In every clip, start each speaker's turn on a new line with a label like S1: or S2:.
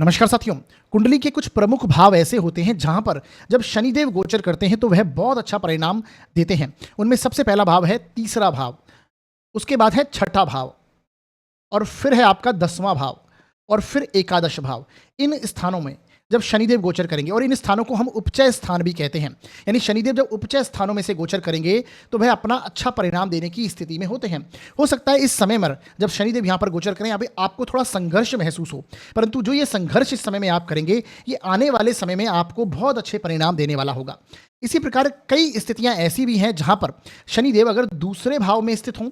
S1: नमस्कार साथियों। कुंडली के कुछ प्रमुख भाव ऐसे होते हैं जहां पर जब शनिदेव गोचर करते हैं तो वह बहुत अच्छा परिणाम देते हैं। उनमें सबसे पहला भाव है तीसरा भाव, उसके बाद है छठा भाव और फिर है आपका 10वां भाव और फिर एकादश भाव। इन स्थानों में जब शनिदेव गोचर करेंगे, और इन स्थानों को हम उपचय स्थान भी कहते हैं, यानी शनिदेव जब उपचय स्थानों में से गोचर करेंगे तो वह अपना अच्छा परिणाम देने की स्थिति में होते हैं। हो सकता है इस समय में जब शनिदेव यहाँ पर गोचर करें, अभी आपको थोड़ा संघर्ष महसूस हो, परंतु जो ये संघर्ष इस समय में आप करेंगे, ये आने वाले समय में आपको बहुत अच्छे परिणाम देने वाला होगा। इसी प्रकार कई स्थितियां ऐसी भी हैं जहां पर शनिदेव अगर दूसरे भाव में स्थित हों,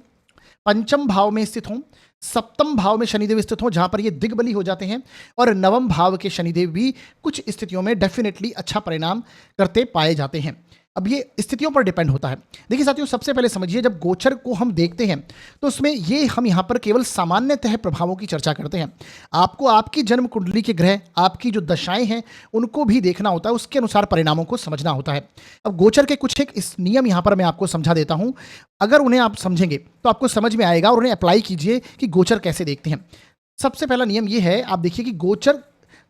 S1: पंचम भाव में स्थित हों, सप्तम भाव में शनिदेव स्थित हो जहां पर ये दिग्बली हो जाते हैं, और नवम भाव के शनिदेव भी कुछ स्थितियों में डेफिनेटली अच्छा परिणाम करते पाए जाते हैं। अब ये स्थितियों पर डिपेंड होता है। देखिए साथियों, सबसे पहले समझिए, जब गोचर को हम देखते हैं तो उसमें ये हम यहाँ पर केवल सामान्यतः प्रभावों की चर्चा करते हैं। आपको आपकी जन्म कुंडली के ग्रह, आपकी जो दशाएं हैं, उनको भी देखना होता है, उसके अनुसार परिणामों को समझना होता है। अब गोचर के कुछ एक इस नियम यहाँ पर मैं आपको समझा देता हूँ। अगर उन्हें आप समझेंगे तो आपको समझ में आएगा, और उन्हें अप्लाई कीजिए कि गोचर कैसे देखते हैं। सबसे पहला नियम ये है, आप देखिए कि गोचर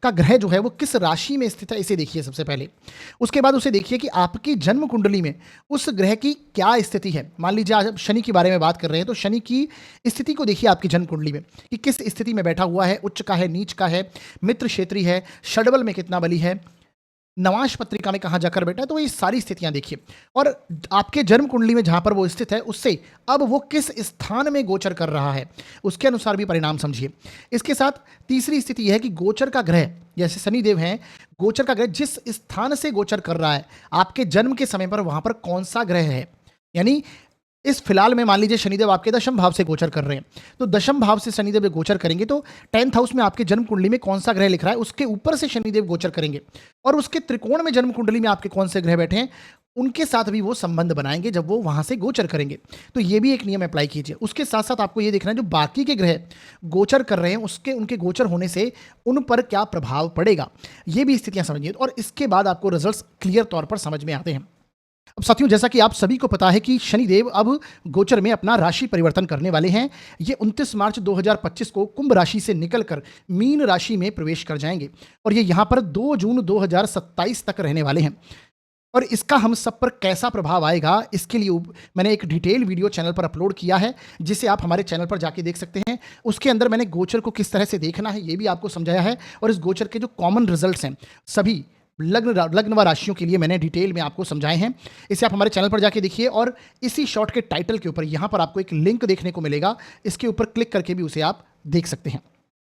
S1: का ग्रह जो है वो किस राशि में स्थित है, इसे देखिए सबसे पहले। उसके बाद उसे देखिए कि आपकी जन्म कुंडली में उस ग्रह की क्या स्थिति है। मान लीजिए आज शनि के बारे में बात कर रहे हैं तो शनि की स्थिति को देखिए आपकी जन्म कुंडली में कि किस स्थिति में बैठा हुआ है, उच्च का है, नीच का है, मित्र क्षेत्री है, षडबल में कितना बली है, नवांश पत्रिका में कहाँ जाकर बैठा है। तो ये सारी स्थितियां देखिए, और आपके जन्म कुंडली में जहां पर वो स्थित है उससे अब वो किस स्थान में गोचर कर रहा है, उसके अनुसार भी परिणाम समझिए। इसके साथ तीसरी स्थिति यह है कि गोचर का ग्रह, जैसे शनिदेव हैं, गोचर का ग्रह जिस स्थान से गोचर कर रहा है आपके जन्म के समय पर, वहां पर कौन सा ग्रह है। यानी इस फिलहाल में मान लीजिए शनिदेव आपके दशम भाव से गोचर कर रहे हैं, तो दशम भाव से शनिदेव गोचर करेंगे तो 10th हाउस में आपके जन्म कुंडली में कौन सा ग्रह लिख रहा है, उसके ऊपर से शनिदेव गोचर करेंगे, और उसके त्रिकोण में जन्म कुंडली में आपके कौन से ग्रह बैठे हैं, उनके साथ भी वो संबंध बनाएंगे जब वो वहां से गोचर करेंगे। तो ये भी एक नियम अप्लाई कीजिए। उसके साथ साथ आपको ये देखना है जो बाकी के ग्रह गोचर कर रहे हैं उसके उनके गोचर होने से उन पर क्या प्रभाव पड़ेगा, ये भी स्थितियां समझिए, और इसके बाद आपको रिजल्ट्स क्लियर तौर पर समझ में आते हैं। अब साथियों, जैसा कि आप सभी को पता है कि शनिदेव अब गोचर में अपना राशि परिवर्तन करने वाले हैं। ये 29 मार्च 2025 को कुंभ राशि से निकलकर मीन राशि में प्रवेश कर जाएंगे, और ये यहाँ पर 2 जून 2027 तक रहने वाले हैं। और इसका हम सब पर कैसा प्रभाव आएगा, इसके लिए मैंने एक डिटेल वीडियो चैनल पर अपलोड किया है, जिसे आप हमारे चैनल पर जाके देख सकते हैं। उसके अंदर मैंने गोचर को किस तरह से देखना है ये भी आपको समझाया है, और इस गोचर के जो कॉमन रिजल्ट्स हैं सभी लग्न व राशियों के लिए मैंने डिटेल में आपको समझाए हैं। इसे आप हमारे चैनल पर जाके देखिए, और इसी शॉर्ट के टाइटल के ऊपर यहाँ पर आपको एक लिंक देखने को मिलेगा, इसके ऊपर क्लिक करके भी उसे आप देख सकते हैं।